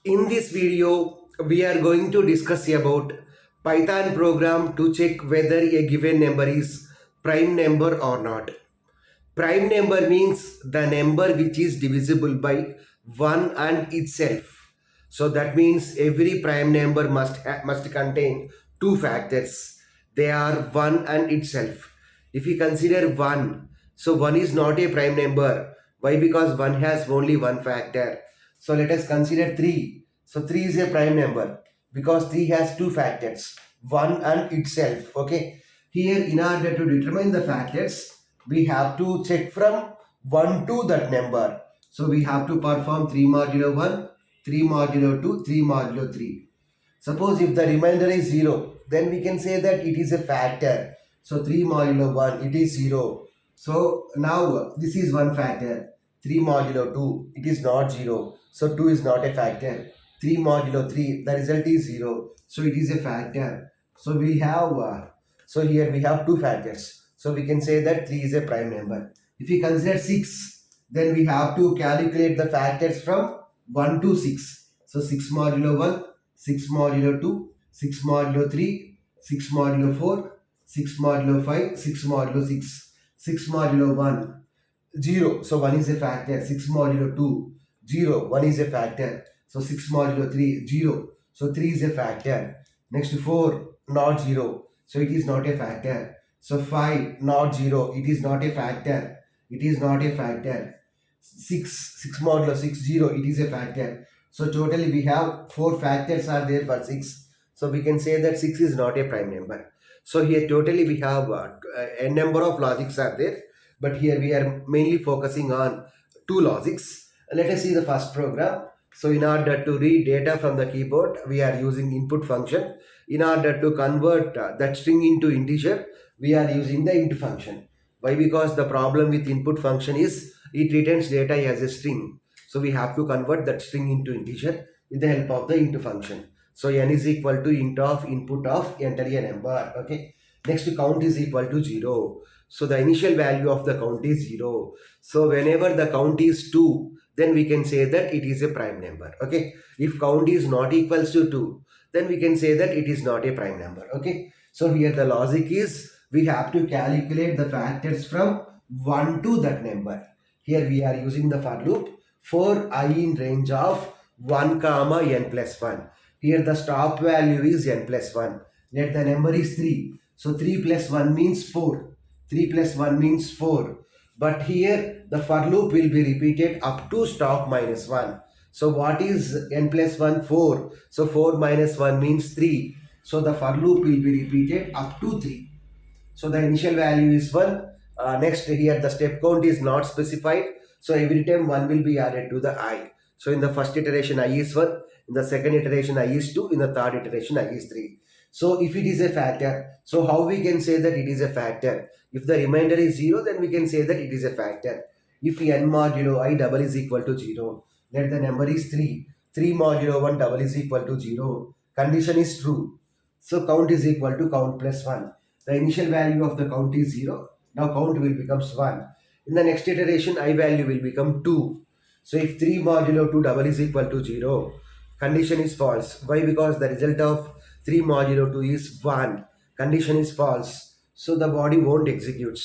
In this video, we are going to discuss about Python program to check whether a given number is prime number or not. Prime number means the number which is divisible by 1 and itself. So that means every prime number must contain two factors. They are 1 and itself. If we consider 1, so 1 is not a prime number. Why? Because 1 has only one factor. So let us consider 3. So 3 is a prime number because 3 has two factors, 1 and itself. Okay. Here, in order to determine the factors, we have to check from 1 to that number. So we have to perform 3 modulo 1, 3 modulo 2, 3 modulo 3. Suppose if the remainder is 0, then we can say that it is a factor. So 3 modulo 1, it is 0. So now this is one factor. 3 modulo 2, it is not 0. So 2 is not a factor. 3 modulo 3, the result is 0. So it is a factor. So we have, so here we have two factors. So we can say that 3 is a prime number. If we consider 6, then we have to calculate the factors from 1 to 6. So 6 modulo 1, 6 modulo 2, 6 modulo 3, 6 modulo 4, 6 modulo 5, 6 modulo 6, 6 modulo 1, 0. So 1 is a factor. 6 modulo 2, 0. 1 is a factor. So 6 modulo 3, 0. So 3 is a factor. Next 4, not 0. So it is not a factor. So 5, not 0. It is not a factor. It is not a factor. 6 modulo 6, 0. It is a factor. So totally we have 4 factors are there for 6. So we can say that 6 is not a prime number. So here totally we have a number of logics are there. But here we are mainly focusing on two logics. Let us see the first program. So in order to read data from the keyboard, we are using input function. In order to convert that string into integer, we are using the int function. Why? Because the problem with input function is it returns data as a string. So we have to convert that string into integer with the help of the int function. So n is equal to int of input of enter a number. Okay. Next count is equal to 0. So the initial value of the count is 0. So whenever the count is 2, then we can say that it is a prime number. Okay. If count is not equals to 2, then we can say that it is not a prime number. Okay. So here the logic is we have to calculate the factors from 1 to that number. Here we are using the for loop for I in range of 1 comma n plus 1. Here the stop value is n plus 1. Let the number is 3. So 3 plus 1 means 4. 3 plus 1 means 4. But here the for loop will be repeated up to stop minus 1. So what is n plus 1? 4. So 4 minus 1 means 3. So the for loop will be repeated up to 3. So the initial value is 1. Next here the step count is not specified. So every time 1 will be added to the I. So in the first iteration I is 1. In the second iteration I is 2. In the third iteration I is 3. So if it is a factor, so how we can say that it is a factor? If the remainder is 0, then we can say that it is a factor. If n modulo I double is equal to 0, let the number is 3. 3 modulo 1 double is equal to 0. Condition is true. So count is equal to count plus 1. The initial value of the count is 0. Now count will becomes 1. In the next iteration, I value will become 2. So if 3 modulo 2 double is equal to 0, condition is false. Why? Because the result of 3 modulo 2 is 1. Condition is false. So the body won't execute.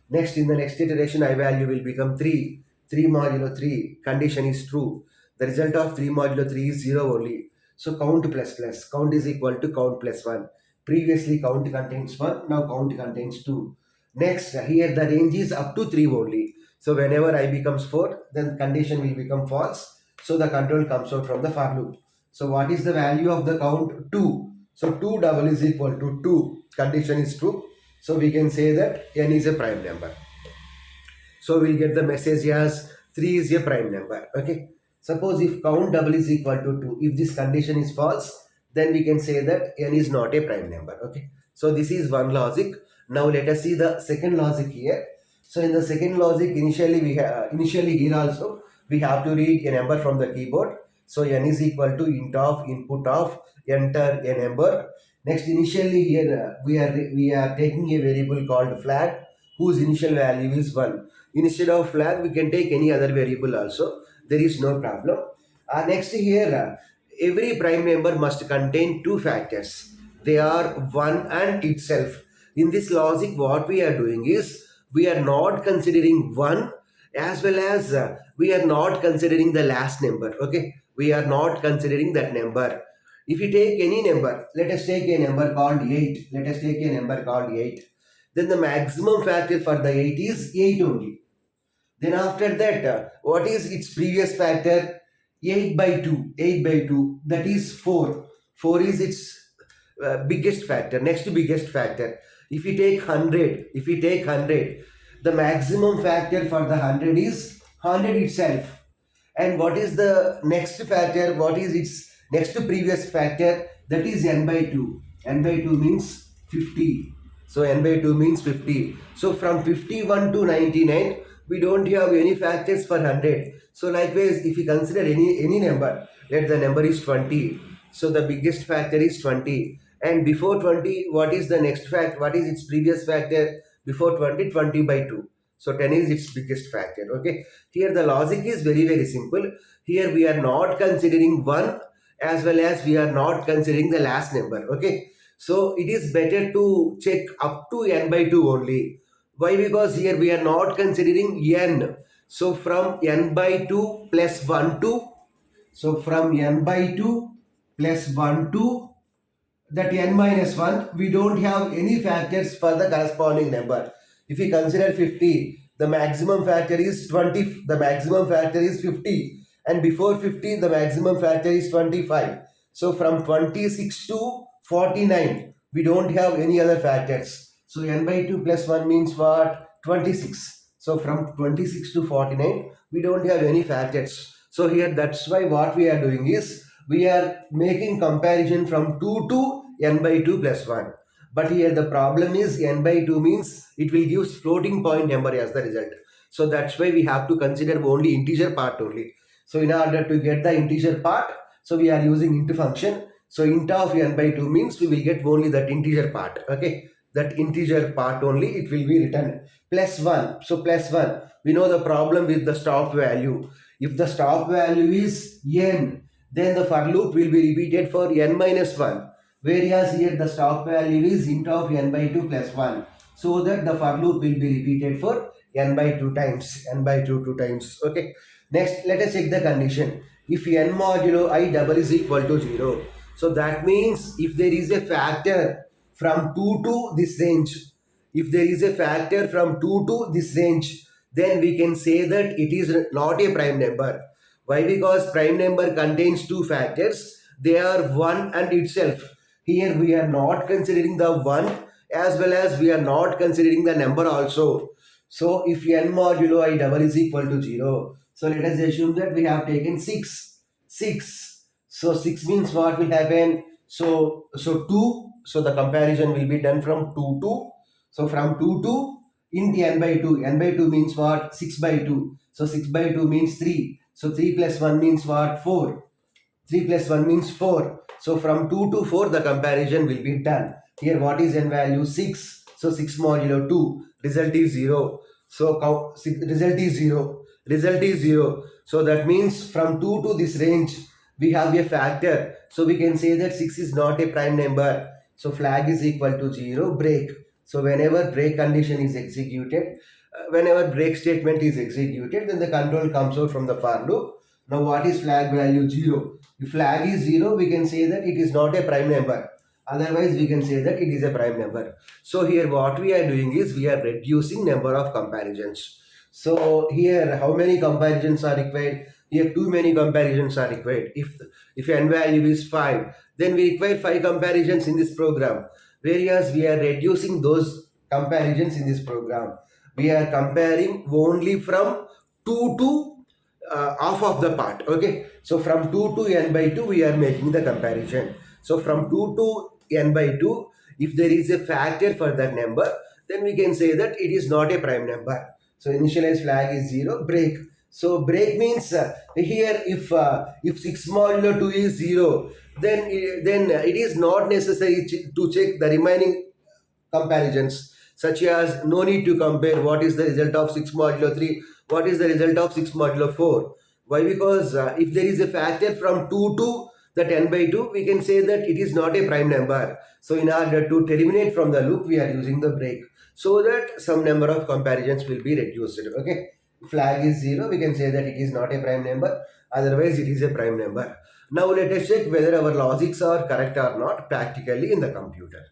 Next, in the next iteration, I value will become 3. 3 modulo 3. Condition is true. The result of 3 modulo 3 is 0 only. So count plus plus. Count is equal to count plus 1. Previously count contains 1. Now count contains 2. Next, here the range is up to 3 only. So whenever I becomes 4, then condition will become false. So the control comes out from the for loop. So what is the value of the count? 2. So 2 double is equal to 2. Condition is true. So we can say that n is a prime number. So we'll get the message as 3 is a prime number. Okay. Suppose if count double is equal to 2, if this condition is false, then we can say that n is not a prime number. Okay. So this is one logic. Now let us see the second logic here. So in the second logic, initially here also we have to read a number from the keyboard. So n is equal to int of input of enter a number. Next, initially here we are taking a variable called flag whose initial value is 1. Instead of flag, we can take any other variable also. There is no problem. Next here, every prime number must contain two factors. They are 1 and itself. In this logic, what we are doing is we are not considering 1 as well as we are not considering the last number. Okay, we are not considering that number. If you take any number, let us take a number called 8. Let us take a number called 8. Then the maximum factor for the 8 is 8 only. Then after that, what is its previous factor? 8 by 2. 8 by 2. That is 4. 4 is its biggest factor. Next biggest factor. If we take 100, the maximum factor for the 100 is 100 itself. And what is the next factor? What is its next to previous factor? That is n by 2. N by 2 means 50. So n by 2 means 50. So from 51 to 99, we don't have any factors for 100. So likewise, if you consider any number, let the number is 20. So the biggest factor is 20. And before 20, what is the next fact? What is its previous factor? Before 20, 20 by 2. So 10 is its biggest factor. Okay. Here the logic is very simple. Here we are not considering 1 as well as we are not considering the last number. Okay. So it is better to check up to n by 2 only. Why? Because here we are not considering n. So from n by 2 plus 1 2. So from n by 2 plus 1 2, that n minus 1, we don't have any factors for the corresponding number. If we consider 50, the maximum factor is 20, the maximum factor is 50, and before 50, the maximum factor is 25. So from 26 to 49, we don't have any other factors. So n by 2 plus 1 means what? 26. So from 26 to 49, we don't have any factors. So here that's why what we are doing is, we are making comparison from 2 to n by 2 plus 1. But here the problem is n by 2 means it will give floating point number as the result. So that's why we have to consider only integer part only. So in order to get the integer part, so we are using int function. So int of n by 2 means we will get only that integer part. Okay, that integer part only it will be written. Plus 1. So plus 1. We know the problem with the stop value. If the stop value is n, then the for loop will be repeated for n minus 1. Whereas here the stop value is int of n by 2 plus 1. So that the for loop will be repeated for n by 2 times. N by 2 times. Okay. Next, let us check the condition. If n modulo I double is equal to 0. So that means if there is a factor from 2 to this range. If there is a factor from 2 to this range, then we can say that it is not a prime number. Why? Because prime number contains two factors. They are 1 and itself. Here we are not considering the 1 as well as we are not considering the number also. So if n modulo I double is equal to 0. So let us assume that we have taken 6. 6. So 6 means what will happen? So 2. So the comparison will be done from 2 to. So from 2 to int n by 2. N by 2 means what? 6 by 2. So 6 by 2 means 3. So 3 plus 1 means what? 4. 3 plus 1 means 4. So from 2 to 4 the comparison will be done. Here what is n value? 6. So 6 modulo 2. Result is 0. So result is 0. Result is 0. So that means from 2 to this range we have a factor. So we can say that 6 is not a prime number. So flag is equal to 0. Break. So whenever break condition is executed, whenever break statement is executed, then the control comes out from the for loop. Now what is flag value? 0. If flag is 0, we can say that it is not a prime number. Otherwise, we can say that it is a prime number. So here what we are doing is we are reducing number of comparisons. So here how many comparisons are required? Here too many comparisons are required. If n value is 5, then we require 5 comparisons in this program. Whereas we are reducing those comparisons in this program. We are comparing only from 2 to half of the part. Okay. So from 2 to n by 2 we are making the comparison. So from 2 to n by 2, if there is a factor for that number, then we can say that it is not a prime number. So initialize flag is 0. Break. So break means here if 6 modulo 2 is 0, then it is not necessary to check the remaining comparisons, such as no need to compare what is the result of 6 modulo 3, what is the result of 6 modulo 4. Why? Because if there is a factor from 2 to that n by 2, we can say that it is not a prime number. So in order to terminate from the loop, we are using the break so that some number of comparisons will be reduced. Okay, flag is 0, we can say that it is not a prime number, otherwise it is a prime number. Now let us check whether our logics are correct or not practically in the computer.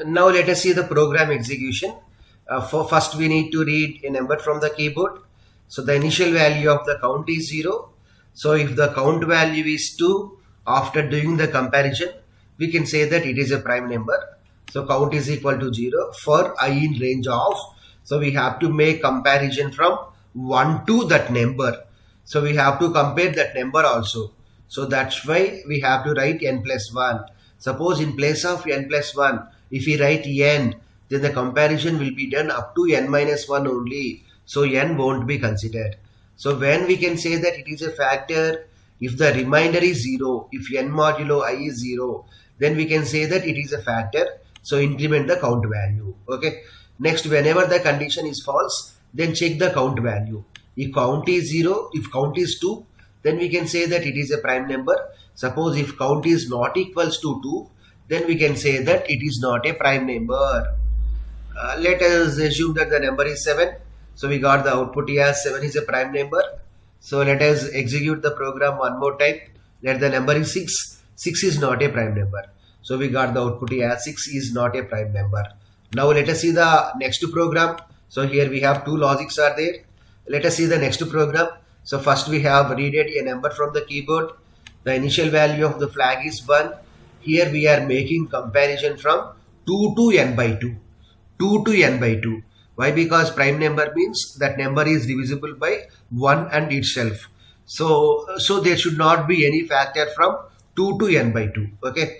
Now let us see the program execution. For first we need to read a number from the keyboard. So the initial value of the count is 0. So if the count value is 2, after doing the comparison, we can say that it is a prime number. So count is equal to 0 for I in range of. So we have to make comparison from 1 to that number. So we have to compare that number also. So that's why we have to write n plus 1. Suppose in place of n plus 1, if we write n, then the comparison will be done up to n minus 1 only. So n won't be considered. So when we can say that it is a factor, if the remainder is 0, if n modulo I is 0, then we can say that it is a factor. So increment the count value. Okay. Next, whenever the condition is false, then check the count value. If count is 0, if count is 2, then we can say that it is a prime number. Suppose if count is not equals to 2, then we can say that it is not a prime number. Let us assume that the number is 7. So we got the output here, 7 is a prime number. So let us execute the program one more time. Let the number is 6. 6 is not a prime number. So we got the output here, 6 is not a prime number. Now let us see the next program. So here we have two logics are there. Let us see the next program. So first we have read a number from the keyboard. The initial value of the flag is 1. Here we are making comparison from 2 to n by 2. 2 to n by 2. Why? Because prime number means that number is divisible by 1 and itself. So there should not be any factor from 2 to n by 2. Okay.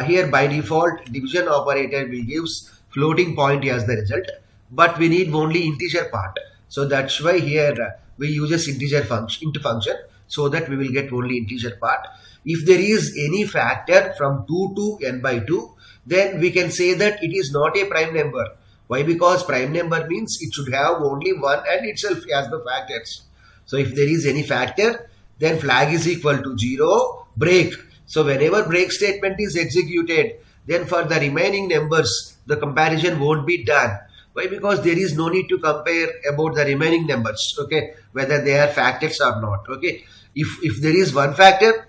Here by default division operator will give floating point as the result, but we need only integer part. So that's why here we use integer function into function so that we will get only integer part. If there is any factor from 2 to n by 2, then we can say that it is not a prime number. Why? Because prime number means it should have only 1 and itself as the factors. So if there is any factor, then flag is equal to 0, break. So whenever break statement is executed, then for the remaining numbers, the comparison won't be done. Why? Because there is no need to compare about the remaining numbers, okay, whether they are factors or not, okay. If there is one factor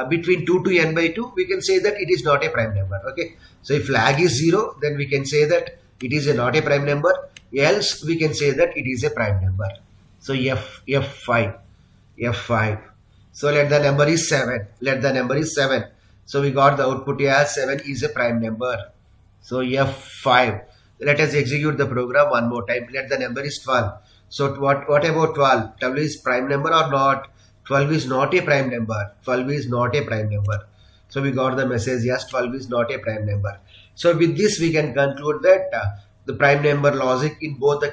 between 2 to n by 2, we can say that it is not a prime number, okay. So if flag is 0, then we can say that it is not a prime number, else we can say that it is a prime number. So F5. So let the number is 7. So we got the output here, 7 is a prime number. So F5. Let us execute the program one more time. Let the number is 12. So what about 12? 12 is prime number or not? 12 is not a prime number. 12 is not a prime number. So we got the message, yes, 12 is not a prime number. So with this we can conclude that the prime number logic in both the